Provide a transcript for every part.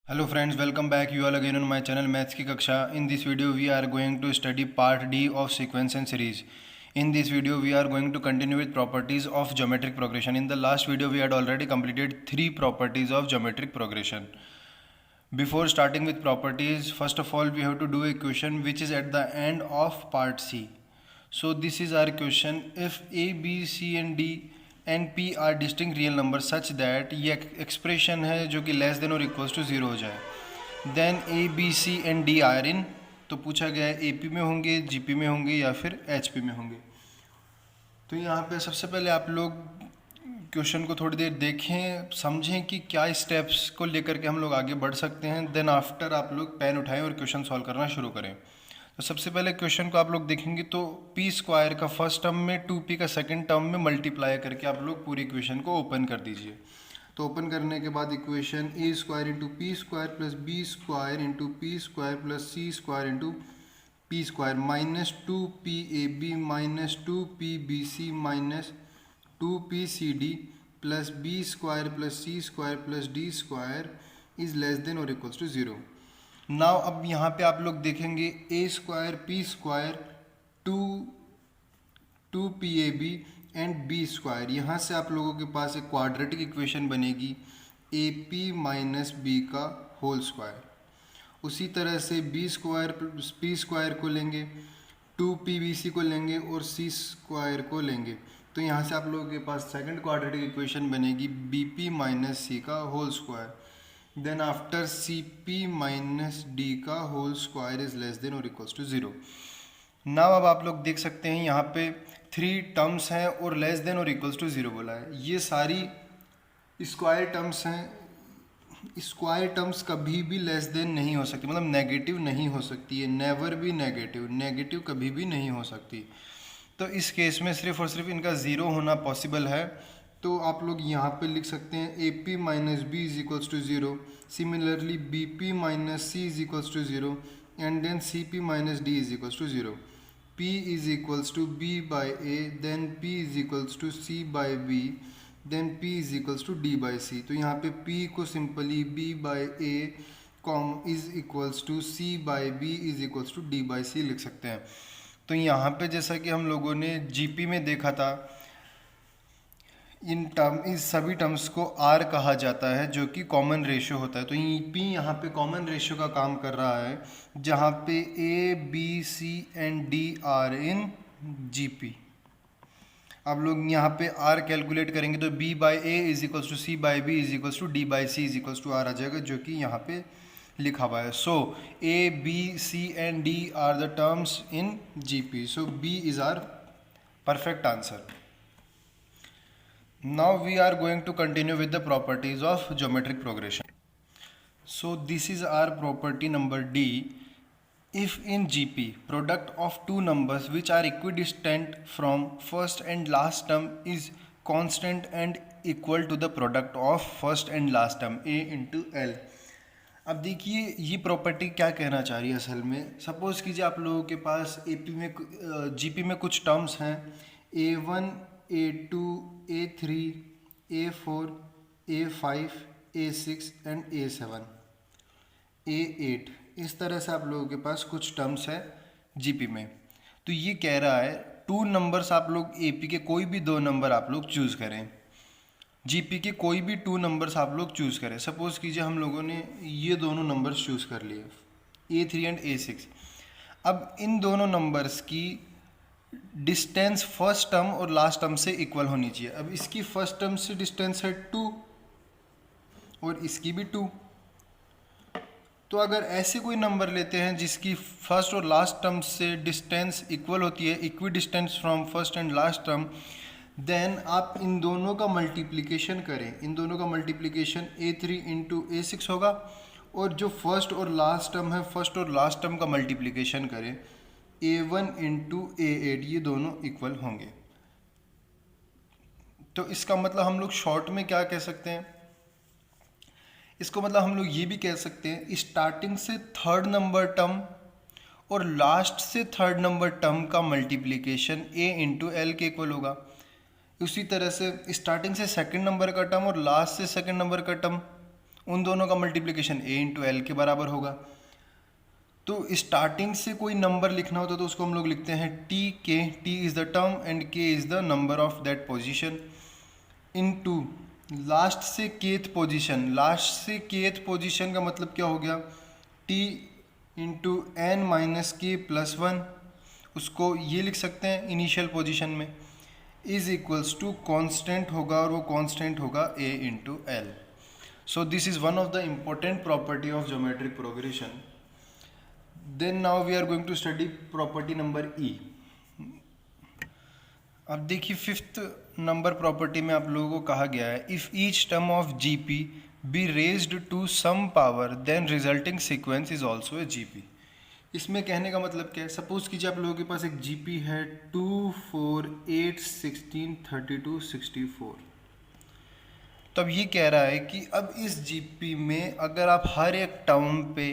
Hello friends, welcome back you all again on my channel Maths की कक्षा. In this video we are going to study part D of sequence and series. In this video we are going to continue with properties of geometric progression. In the last video we had already completed 3 properties of geometric progression. Before starting with properties, first of all we have to do a question which is at the end of part C. So this is our question: if A, B, C and D and P R distinct real number such that ये expression है जो कि less than और equals to zero हो जाए, then A B C and D are in. तो पूछा गया है ए पी में होंगे, जी पी में होंगे या फिर एच पी में होंगे. तो यहाँ पे सबसे पहले आप लोग क्वेश्चन को थोड़ी देर देखें, समझें कि क्या स्टेप्स को लेकर के हम लोग आगे बढ़ सकते हैं. देन आफ्टर आप लोग पेन उठाएं और क्वेश्चन सॉल्व करना शुरू करें. तो सबसे पहले क्वेश्चन को आप लोग देखेंगे तो पी स्क्वायर का फर्स्ट टर्म में 2p का सेकंड टर्म में मल्टीप्लाई करके आप लोग पूरी इक्वेशन को ओपन कर दीजिए. तो ओपन करने के बाद equation A square into P square plus B square into P square plus C square into P square minus 2p ab minus 2p bc minus 2p cd plus B square plus C square plus D square is less than और equals to zero. Now अब यहाँ पे आप लोग देखेंगे A square P square two P A B and B square. यहाँ से आप लोगों के पास एक क्वाड्रेटिक इक्वेशन बनेगी ए पी माइनस बी का होल स्क्वायर. उसी तरह से बी स्क्वायर पी स्क्वायर को लेंगे, 2pbc को लेंगे और सी स्क्वायर को लेंगे. तो यहाँ से आप लोगों के पास सेकंड क्वाड्रेटिक इक्वेशन बनेगी बी पी माइनस सी का whole square. Then after C P minus D का whole square is less than और इक्वल्स टू ज़ीरो. नाउ अब आप लोग देख सकते हैं यहाँ पे 3 टर्म्स हैं और लेस देन और इक्वल्स टू ज़ीरो बोला है. ये सारी स्क्वायर टर्म्स हैं. स्क्वायर टर्म्स कभी भी लेस देन नहीं हो सकती, मतलब नेगेटिव नहीं हो सकती है. नेवर भी नेगेटिव कभी भी नहीं हो सकती. तो इस केस में सिर्फ और सिर्फ इनका ज़ीरो होना पॉसिबल है. तो आप लोग यहाँ पे लिख सकते हैं A P minus B is equals to zero. Similarly B P minus C is equals to zero and then C P minus D is equals to zero. P is equals to B by A, then P is equals to C by B, then P is equals to D by C. तो यहाँ पे पी को simply B by A कॉम is equals to C by B is equals to D by C लिख सकते हैं. तो यहाँ पे जैसा कि हम लोगों ने जीपी में देखा था, इस सभी टर्म्स को आर कहा जाता है जो कि कॉमन रेशियो होता है. तो पी यहाँ पे कॉमन रेशियो का काम कर रहा है, जहाँ पे A B C and D are in G P. आप लोग यहाँ पे आर कैलकुलेट करेंगे तो B by A is equals to C by B is equals to D by C is equals to R आ जाएगा, जो कि यहाँ पे लिखा हुआ है. So A B C and D are the terms in G P. So B is R perfect answer. Now we are going to continue with the properties of geometric progression. So this is our property number D. If in GP product of two numbers which are equidistant from first and last term is constant and equal to the product of first and last term A into L. अब देखिए ये property क्या कहना चाह रही है असल में. सपोज़ कीजिए आप लोगों के पास एपी में जीपी में कुछ टर्म्स हैं A1 A2 A3 A4 A5 A6 and A7 A8. इस तरह से आप लोगों के पास कुछ टर्म्स है जीपी में. तो ये कह रहा है टू नंबर्स आप लोग एपी के कोई भी दो नंबर आप लोग चूज़ करें, जीपी के कोई भी टू नंबर्स आप लोग चूज़ करें. सपोज़ कीजिए हम लोगों ने ये दोनों नंबर्स चूज़ कर लिए A3 एंड A6. अब इन दोनों नंबर्स की डिस्टेंस फर्स्ट टर्म और लास्ट टर्म से इक्वल होनी चाहिए. अब इसकी फर्स्ट टर्म से डिस्टेंस है 2 और इसकी भी 2. तो अगर ऐसे कोई नंबर लेते हैं जिसकी फर्स्ट और लास्ट टर्म से डिस्टेंस इक्वल होती है, equidistance from first and last term, then आप इन दोनों का मल्टीप्लिकेशन करें. इन दोनों का मल्टीप्लिकेशन A3 इंटू A6 होगा और जो फर्स्ट और लास्ट टर्म है फर्स्ट और लास्ट टर्म का मल्टीप्लिकेशन करें A1 इंटू A8. ये दोनों इक्वल होंगे. तो इसका मतलब हम लोग शॉर्ट में क्या कह सकते हैं, इसको मतलब हम लोग ये भी कह सकते हैं स्टार्टिंग से थर्ड नंबर टर्म और लास्ट से थर्ड नंबर टर्म का मल्टीप्लिकेशन A इंटू L के इक्वल होगा. उसी तरह से स्टार्टिंग से सेकंड नंबर का टर्म और लास्ट से सेकंड नंबर का टर्म उन दोनों का मल्टीप्लिकेशन a इंटू एल के बराबर होगा। तो स्टार्टिंग से कोई नंबर लिखना होता तो उसको हम लोग लिखते हैं T K, T is the term and K is the number of that position, into last से केथ पोजीशन। लास्ट से केथ पोजीशन का मतलब क्या हो गया, T into N minus K plus one, उसको ये लिख सकते हैं इनिशियल पोजीशन में, इज इक्वल्स टू कॉन्स्टेंट होगा और वो कॉन्स्टेंट होगा a into L. So this is one of the important property of geometric progression. Then now we are going to study property number E. अब देखिए fifth number property में आप लोगों को कहा गया है, if each term of G P be raised to some power then resulting sequence is also A G P. इसमें कहने का मतलब क्या है, सपोज कीजिए आप लोगों के पास एक जी पी है 2, 4, 8, 16, 32, 64। तो अब ये कह रहा है कि अब इस जी पी में अगर आप हर एक टर्म पे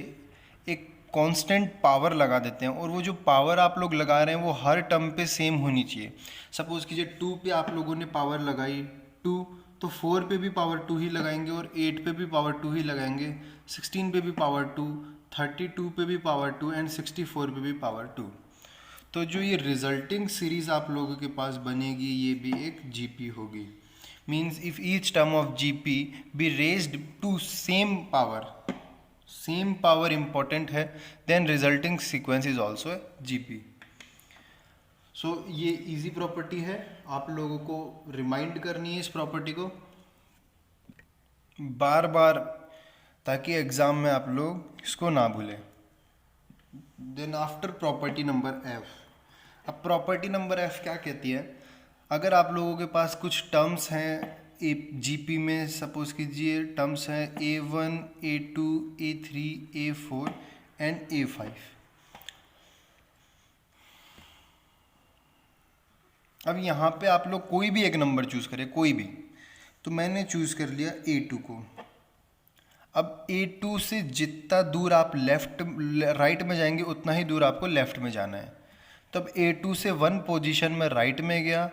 एक कांस्टेंट पावर लगा देते हैं और वो जो पावर आप लोग लगा रहे हैं वो हर टर्म पे सेम होनी चाहिए। सपोज कीजिए 2 पे आप लोगों ने पावर लगाई 2, तो 4 पे भी पावर 2 ही लगाएंगे और 8 पे भी पावर 2 ही लगाएंगे, 16 पे भी पावर 2, 32 पे भी पावर 2 एंड 64 पे भी पावर 2। तो जो ये रिजल्टिंग सीरीज आप लोगों के पास बनेगी ये भी एक जीपी होगी। Means if each term of GP be raised to same power important है, then resulting sequence is also a GP. So ये इजी प्रॉपर्टी है, आप लोगों को रिमाइंड करनी है इस प्रॉपर्टी को बार बार, ताकि एग्जाम में आप लोग इसको ना भूलें। Then after property number F. अब प्रॉपर्टी नंबर एफ क्या कहती है, अगर आप लोगों के पास कुछ टर्म्स हैं जीपी में, सपोज कीजिए टर्म्स हैं A1, A2, A3, A4 and A5। अब यहाँ पे आप लोग कोई भी एक नंबर चूज़ करें, कोई भी। तो मैंने चूज़ कर लिया A2 को। अब A2 से जितना दूर आप राइट में जाएंगे उतना ही दूर आपको लेफ्ट में जाना है। तब A2 से 1 पोजीशन में राइट में गया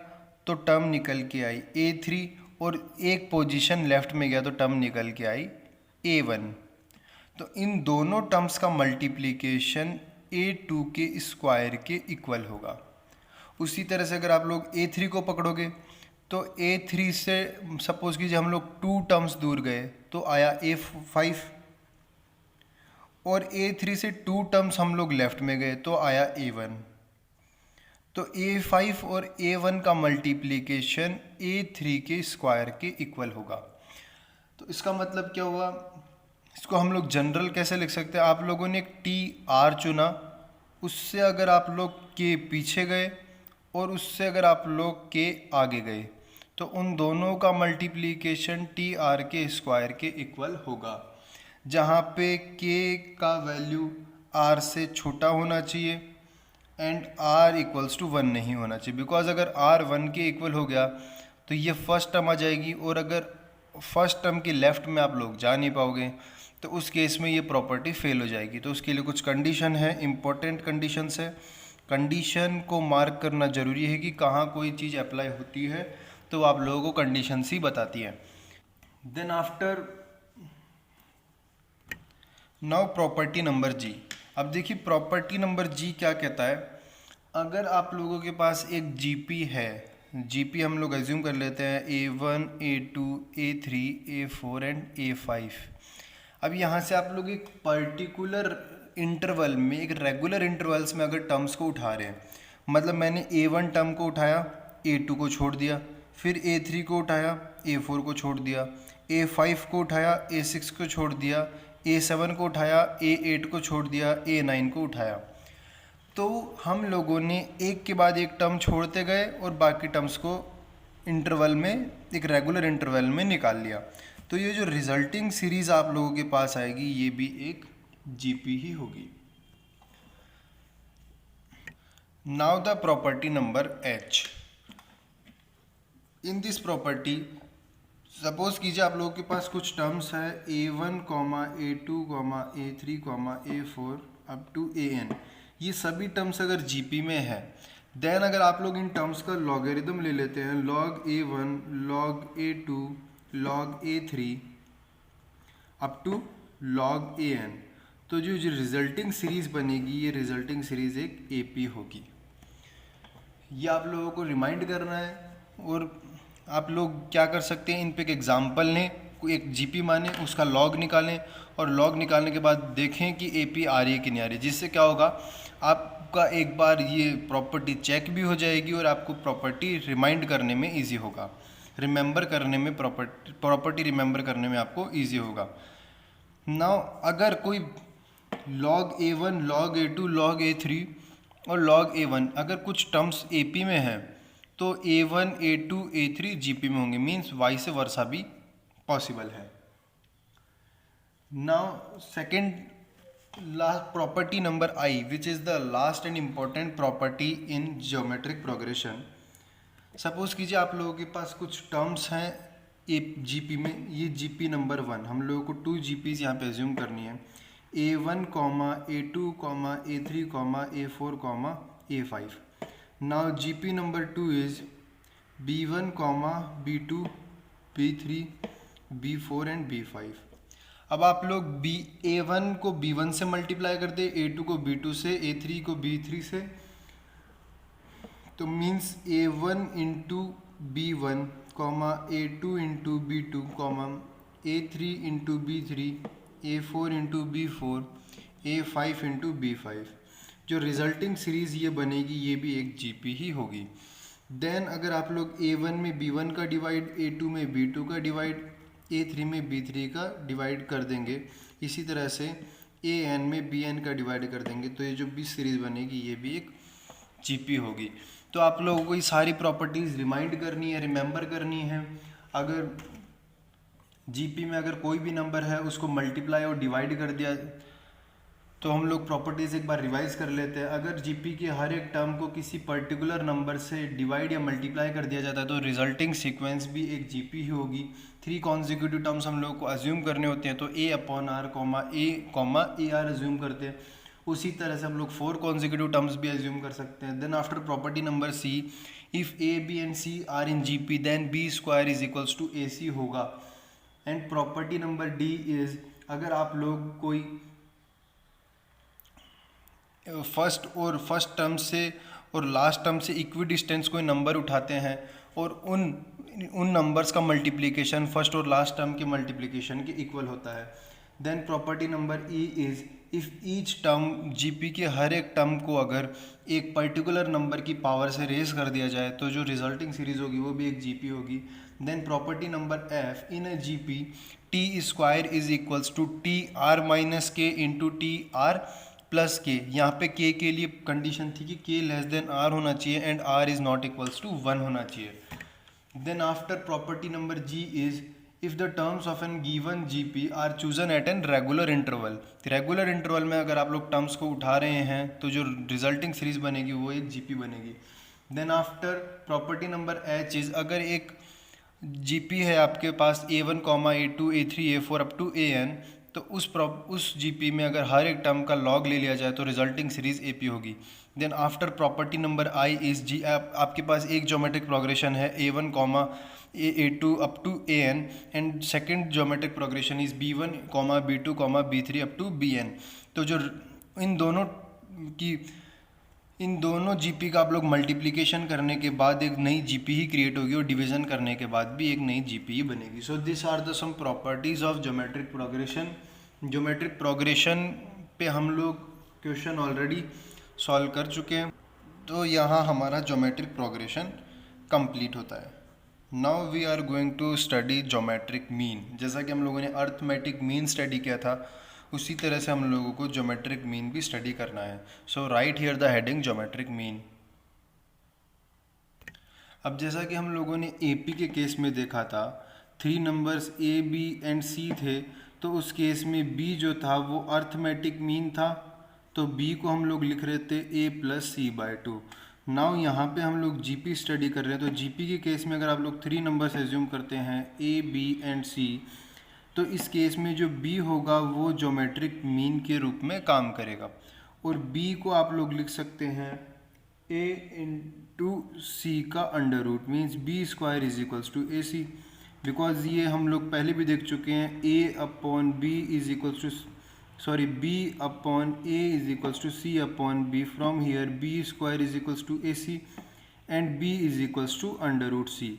तो टर्म निकल के आई A3, और एक पोजीशन लेफ्ट में गया तो टर्म निकल के आई A1। तो इन दोनों टर्म्स का मल्टीप्लिकेशन A2 के स्क्वायर के इक्वल होगा। उसी तरह से अगर आप लोग A3 को पकड़ोगे तो A3 से सपोज कीजिए हम लोग 2 टर्म्स दूर गए तो आया A5, और A3 से 2 टर्म्स हम लोग लेफ्ट में गए तो आया A1। तो A5 और A1 का मल्टीप्लिकेशन A3 के स्क्वायर के इक्वल होगा। तो इसका मतलब क्या हुआ, इसको हम लोग जनरल कैसे लिख सकते हैं, आप लोगों ने एक TR चुना, उससे अगर आप लोग के पीछे गए और उससे अगर आप लोग के आगे गए तो उन दोनों का मल्टीप्लिकेशन TR के स्क्वायर के इक्वल होगा, जहाँ पे K का वैल्यू R से छोटा होना चाहिए एंड R इक्वल्स टू 1 नहीं होना चाहिए। बिकॉज अगर R 1 के इक्वल हो गया तो ये फर्स्ट टर्म आ जाएगी, और अगर फर्स्ट टर्म के लेफ्ट में आप लोग जा नहीं पाओगे तो उस केस में ये प्रॉपर्टी फेल हो जाएगी। तो उसके लिए कुछ कंडीशन है, इंपॉर्टेंट कंडीशंस है। कंडीशन को मार्क करना ज़रूरी है कि कहाँ कोई चीज़ अप्लाई होती है, तो आप लोगों को कंडीशंस ही बताती है। Then after now property number जी। अब देखिए प्रॉपर्टी नंबर जी क्या कहता है, अगर आप लोगों के पास एक जीपी है, जीपी हम लोग एज्यूम कर लेते हैं A1, A2, A3, A4 and A5। अब यहाँ से आप लोग एक पर्टिकुलर इंटरवल में, एक रेगुलर इंटरवल्स में अगर टर्म्स को उठा रहे हैं, मतलब मैंने A1 टर्म को उठाया, A2 को छोड़ दिया, फिर A3 को उठाया, A4 को छोड़ दिया, A5 को उठाया, A6 को छोड़ दिया, A7 को उठाया, A8 को छोड़ दिया, A9 को उठाया। तो हम लोगों ने एक के बाद एक टर्म छोड़ते गए और बाकी टर्म्स को इंटरवल में, एक रेगुलर इंटरवल में निकाल लिया। तो ये जो रिजल्टिंग सीरीज आप लोगों के पास आएगी ये भी एक जीपी ही होगी। Now the property number H. In this property suppose कीजिए आप लोगों के पास कुछ टर्म्स है A1, A2, A3, A4 up to AN। ये सभी टर्म्स अगर जीपी में है, देन अगर आप लोग इन टर्म्स का लॉगरिदम ले लेते हैं, log A1, log A2, log A3, up to log an। तो जो रिजल्टिंग सीरीज बनेगी ये रिजल्टिंग सीरीज एक AP होगी। ये आप लोगों को रिमाइंड करना है और आप लोग क्या कर सकते हैं, इन पे एक एग्जाम्पल लें, कोई एक GP माने, उसका लॉग निकालें और लॉग निकालने के बाद देखें कि AP आ रही है कि नहीं आ रही है। जिससे क्या होगा, आपका एक बार ये प्रॉपर्टी चेक भी हो जाएगी और आपको प्रॉपर्टी रिमाइंड करने में ईजी होगा, रिमेंबर करने में, प्रॉपर्टी रिमेंबर करने में आपको ईजी होगा। नाउ अगर कोई log A1, log A2, log A3 और log A1 अगर कुछ टर्म्स AP में हैं तो A1, A2, A3 GP में होंगे, मीन्स वाइस वर्सा भी पॉसिबल है। Now second last property number I, which is the last and important property in geometric progression. Suppose कीजिए आप लोगों के पास कुछ टर्म्स हैं GP में, ये GP नंबर 1, हम लोगों को 2 GPs यहाँ पे एज्यूम करनी है, A1, A2, A3, A4, A5। Now GP number 2 is B1, B2, B3, B4 and B5। अब आप लोग A1 को B1 से मल्टीप्लाई कर दे, A2 को B2 से, A3 को B3 से, तो means A1 into B1, A2 into B2, A3 into B3, A4 into B4, A5 into B5। जो रिजल्टिंग सीरीज़ ये बनेगी ये भी एक GP ही होगी। देन अगर आप लोग A1 में B1 का डिवाइड, A2 में B2 का डिवाइड, A3 में B3 का डिवाइड कर देंगे, इसी तरह से AN में BN का डिवाइड कर देंगे, तो ये जो भी सीरीज़ बनेगी ये भी एक GP होगी। तो आप लोगों को ये सारी प्रॉपर्टीज़ रिमाइंड करनी है, रिमेंबर करनी है। अगर GP में अगर कोई भी नंबर है उसको मल्टीप्लाई और डिवाइड कर दिया, तो हम लोग प्रॉपर्टीज़ एक बार रिवाइज कर लेते हैं। अगर GP के हर एक टर्म को किसी पर्टिकुलर नंबर से डिवाइड या मल्टीप्लाई कर दिया जाता है तो रिजल्टिंग सीक्वेंस भी एक GP ही होगी। 3 कॉन्जिक्यूटिव टर्म्स हम लोग को अज्यूम करने होते हैं, तो A/R, A, AR अज्यूम करते हैं। उसी तरह से हम लोग 4 कॉन्जिक्यूटिव टर्म्स भी अज्यूम कर सकते हैं। Then after property number C, if A, B and C are in GP then B² is equals to AC होगा। And property number D is, अगर आप लोग कोई फर्स्ट टर्म से और लास्ट टर्म से इक्वी डिस्टेंस कोई नंबर उठाते हैं और उन नंबर्स का मल्टीप्लिकेशन फर्स्ट और लास्ट टर्म के मल्टीप्लिकेशन के इक्वल होता है। Then property number E is, if each term GP के हर एक टर्म को अगर एक पर्टिकुलर नंबर की पावर से रेज कर दिया जाए तो जो रिजल्टिंग सीरीज होगी वो भी एक GP होगी। Then property number F, in a GP T² is equals to TR minus K into TR plus K। यहाँ पे K के लिए कंडीशन थी कि K लेस देन R होना चाहिए and R is not equals to 1 होना चाहिए। Then after property number G is, if the terms of an given GP are chosen at an regular interval. Regular interval में अगर आप लोग terms को उठा रहे हैं तो जो रिजल्टिंग सीरीज बनेगी वो एक GP बनेगी। Then after property number H is, अगर एक GP है आपके पास A1, A2, A3, A4 up to AN, तो उस GP में अगर हर एक टर्म का लॉग ले लिया जाए तो रिजल्टिंग सीरीज AP होगी। Then after property number I is, आपके पास एक ज्योमेट्रिक प्रोग्रेशन है A1, A2 up to AN and second geometric progression is B1, B2, B3 up to BN। तो जो इन दोनों GP का आप लोग मल्टीप्लिकेशन करने के बाद एक नई GP ही क्रिएट होगी और डिवीजन करने के बाद भी एक नई GP ही बनेगी। So this are the some properties of geometric progression. Geometric progression पे हम लोग क्वेश्चन ऑलरेडी सॉल्व कर चुके हैं, तो यहाँ हमारा ज्योमेट्रिक प्रोग्रेशन कंप्लीट होता है। Now we are going to study geometric mean. जैसा कि हम लोगों ने अर्थमेटिक मीन स्टडी किया था उसी तरह से हम लोगों को ज्योमेट्रिक मीन भी स्टडी करना है। So write here the heading geometric mean. अब जैसा कि हम लोगों ने AP के केस में देखा था, 3 numbers A, B and C थे, तो उस केस में B जो था वो अर्थमेटिक मीन था, तो B को हम लोग लिख रहे थे A + C/2। नाउ यहाँ पे हम लोग GP स्टडी कर रहे हैं, तो GP के केस में अगर आप लोग 3 नंबर्स एज्यूम करते हैं A, B एंड C, तो इस केस में जो B होगा वो ज्योमेट्रिक मीन के रूप में काम करेगा और B को आप लोग लिख सकते हैं A इंटू C का under root, means B² is equals to AC। Because ये हम लोग पहले भी देख चुके हैं, a upon B is equals to b upon a is equals to c upon b. From here b square is equals to ac and b is equals to under root c.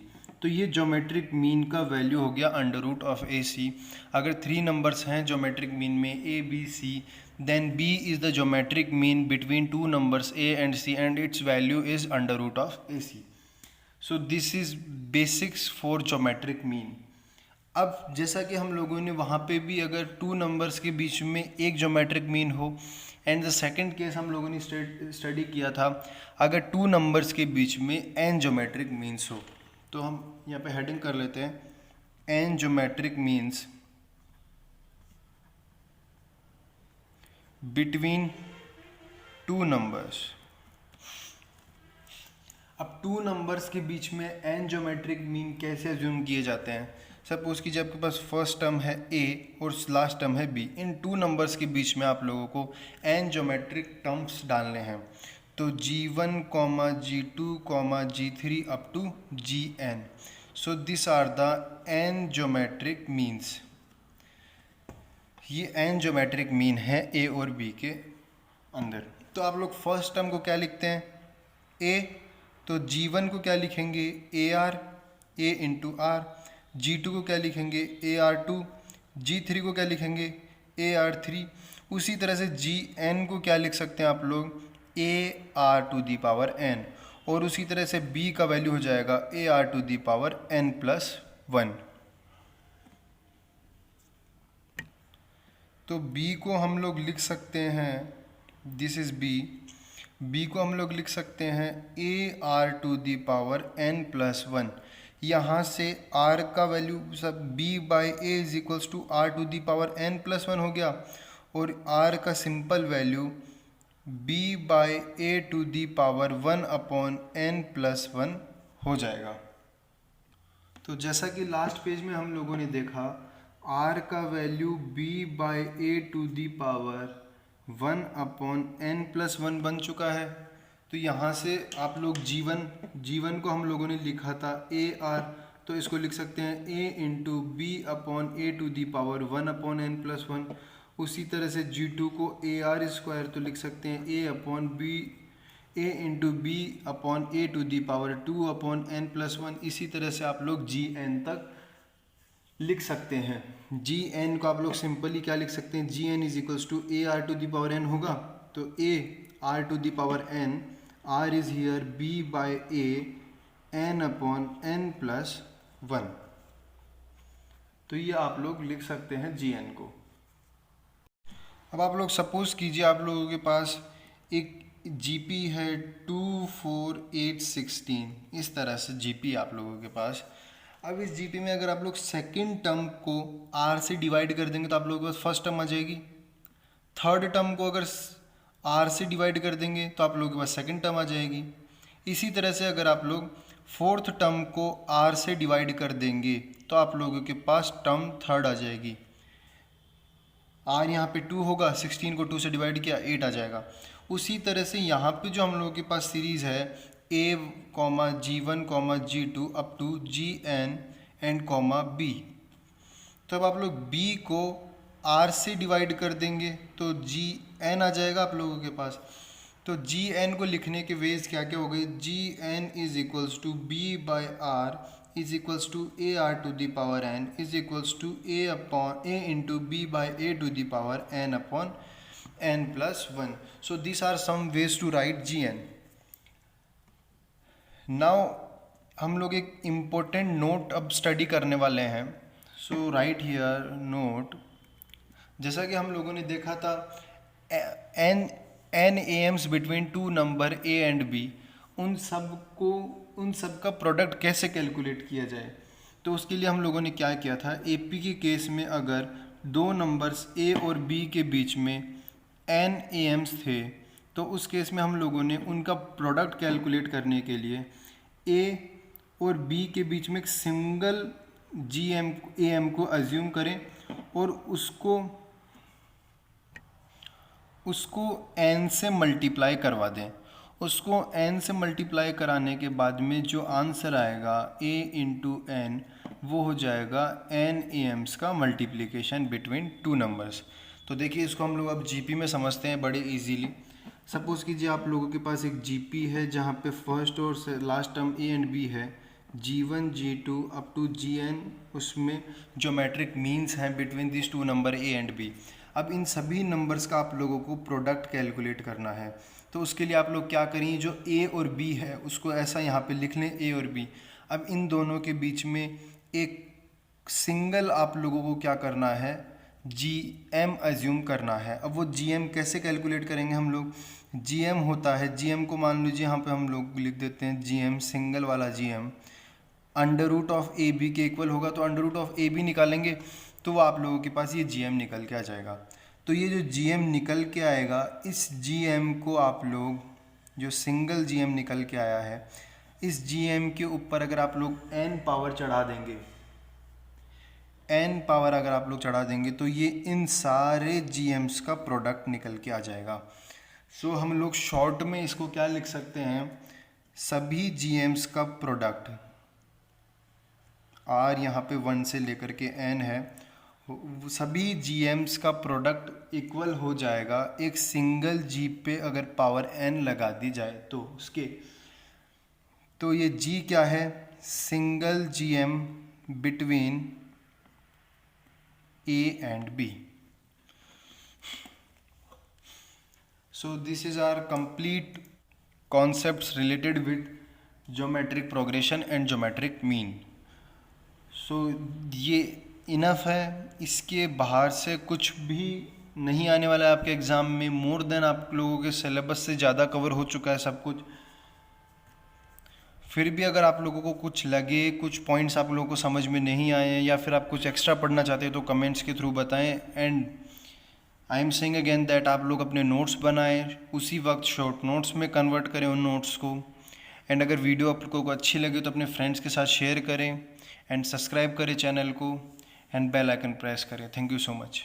तो ये geometric mean का value हो गया under root of AC. अगर 3 numbers हैं geometric mean में A, B, C, then B is the geometric mean between 2 numbers A and C and its value is under root of AC. So this is basics for geometric mean. अब जैसा कि हम लोगों ने वहाँ पे भी अगर 2 नंबर्स के बीच में एक ज्योमेट्रिक मीन हो, एंड द सेकंड केस हम लोगों ने स्टडी किया था अगर 2 नंबर्स के बीच में n ज्योमेट्रिक मीन्स हो. तो हम यहाँ पे हेडिंग कर लेते हैं n geometric means between 2 numbers. अब 2 नंबर्स के बीच में n ज्योमेट्रिक मीन कैसे अज्यूम किए जाते हैं. सपोज कीजिए आपके पास फर्स्ट टर्म है a और लास्ट टर्म है b. इन 2 नंबर्स के बीच में आप लोगों को n ज्योमेट्रिक टर्म्स डालने हैं. तो G1, G2, G3 up to Gn. So this are the n geometric means. ये n ज्योमेट्रिक मीन है a और b के अंदर. तो आप लोग फर्स्ट टर्म को क्या लिखते हैं a. तो G1 को क्या लिखेंगे AR, a into are. G2 को क्या लिखेंगे AR2. G3 को क्या लिखेंगे AR3. उसी तरह से Gn को क्या लिख सकते हैं आप लोग AR to the power n. और उसी तरह से b का वैल्यू हो जाएगा AR to the power n plus 1. तो b को हम लोग लिख सकते हैं, दिस इज b को हम लोग लिख सकते हैं AR to the power n plus 1. यहाँ से r का वैल्यू सब b by a is equals to r to the power n plus 1 हो गया. और r का simple value b by a to the power 1 upon n plus 1 हो जाएगा. तो जैसा कि लास्ट पेज में हम लोगों ने देखा r का value b by a to the power 1 upon n plus 1 बन चुका है. तो यहाँ से आप लोग G1 को हम लोगों ने लिखा था AR. तो इसको लिख सकते हैं a into B upon a to the power 1 upon n plus 1. उसी तरह से G2 को AR स्क्वायर तो लिख सकते हैं a upon B a into B upon a to the power 2 upon n plus 1. इसी तरह से आप लोग Gn तक लिख सकते हैं. Gn को आप लोग सिंपली क्या लिख सकते हैं, Gn is equals to AR to the power n होगा. तो AR to the power n, R is here b by a n upon n plus 1. तो ये आप लोग लिख सकते हैं Gn को. अब आप लोग सपोज कीजिए आप लोगों के पास एक GP है 2, 4, 8, 16. इस तरह से GP आप लोगों के पास. अब इस GP में अगर आप लोग सेकेंड टर्म को R से डिवाइड कर देंगे तो आप लोगों के पास फर्स्ट टर्म आ जाएगी. थर्ड टर्म को अगर R से डिवाइड कर देंगे तो आप लोगों के पास सेकेंड टर्म आ जाएगी. इसी तरह से अगर आप लोग फोर्थ टर्म को R से डिवाइड कर देंगे तो आप लोगों के पास टर्म थर्ड आ जाएगी. R यहाँ पे 2 होगा, 16 को 2 से डिवाइड किया 8 आ जाएगा. उसी तरह से यहाँ पे जो हम लोगों के पास सीरीज़ है A, G1, G2 up to Gn and B. तो अब आप लोग B को R से डिवाइड कर देंगे तो Gn आ जाएगा आप लोगों के पास. तो Gn को लिखने के वेज क्या क्या हो गए, Gn is equals to B by R is equals to AR to the power n is equals to A into B by A to the power n upon n plus 1. So these are some ways to write Gn. Now हम लोग एक important note अब study करने वाले हैं. So write here note. जैसा कि हम लोगों ने देखा था n AMs between two number A and B, उन सब का प्रोडक्ट कैसे कैलकुलेट किया जाए. तो उसके लिए हम लोगों ने क्या किया था, AP के केस में अगर 2 नंबर्स A और B के बीच में n AMs थे तो उस केस में हम लोगों ने उनका प्रोडक्ट कैलकुलेट करने के लिए A और B के बीच में एक सिंगल AM को अज्यूम करें और उसको n से मल्टीप्लाई करवा दें. उसको n से मल्टीप्लाई कराने के बाद में जो आंसर आएगा A इंटू n वो हो जाएगा n AMs का मल्टीप्लिकेशन बिटवीन टू नंबर्स। तो देखिए इसको हम लोग अब GP में समझते हैं बड़े इजीली। सपोज़ कीजिए आप लोगों के पास एक GP है जहाँ पे फर्स्ट और last term A and B है, G1 G2 up to Gn, उसमें ज्योमेट्रिक मीन्स हैं between this two number A and B। अब इन सभी नंबर्स का आप लोगों को प्रोडक्ट कैलकुलेट करना है। तो उसके लिए आप लोग क्या करेंगे, जो A और B है उसको ऐसा यहाँ पे लिख लें, A और B। अब इन दोनों के बीच में एक सिंगल आप लोगों को क्या करना है, GM अज्यूम करना है। अब वो GM कैसे कैलकुलेट करेंगे हम लोग, GM होता है, GM को मान लीजिए यहाँ पे हम लोग लिख देते हैं GM, सिंगल वाला GM under root of AB के इक्वल होगा। तो अंडर रूट ऑफ AB निकालेंगे तो वो आप लोगों के पास ये GM निकल के आ जाएगा। तो ये जो GM निकल के आएगा, इस GM को आप लोग, जो सिंगल GM निकल के आया है, इस GM के ऊपर अगर आप लोग n पावर चढ़ा देंगे, n पावर अगर आप लोग चढ़ा देंगे तो ये इन सारे GMs का प्रोडक्ट निकल के आ जाएगा। सो हम लोग शॉर्ट में इसको क्या लिख सकते हैं, सभी GMs का प्रोडक्ट, R यहाँ पे 1 से लेकर के n है, सभी GMs का प्रोडक्ट इक्वल हो जाएगा एक सिंगल G पे अगर पावर n लगा दी जाए तो उसके। तो ये G क्या है, single GM between A and B. So this is our complete concepts related with geometric progression and geometric mean. So ये इनफ है, इसके बाहर से कुछ भी नहीं आने वाला है आपके एग्ज़ाम में। मोर देन आप लोगों के सिलेबस से ज़्यादा कवर हो चुका है सब कुछ। फिर भी अगर आप लोगों को कुछ लगे, कुछ पॉइंट्स आप लोगों को समझ में नहीं आए या फिर आप कुछ एक्स्ट्रा पढ़ना चाहते हैं तो कमेंट्स के थ्रू बताएं। And I am saying again that आप लोग अपने नोट्स बनाएं, उसी वक्त शॉर्ट नोट्स में कन्वर्ट करें उन नोट्स को। एंड अगर वीडियो आप लोगों को अच्छी लगे तो अपने फ्रेंड्स के साथ शेयर करें एंड सब्सक्राइब करें चैनल को एंड बेल आइकन प्रेस करें। Thank you so much.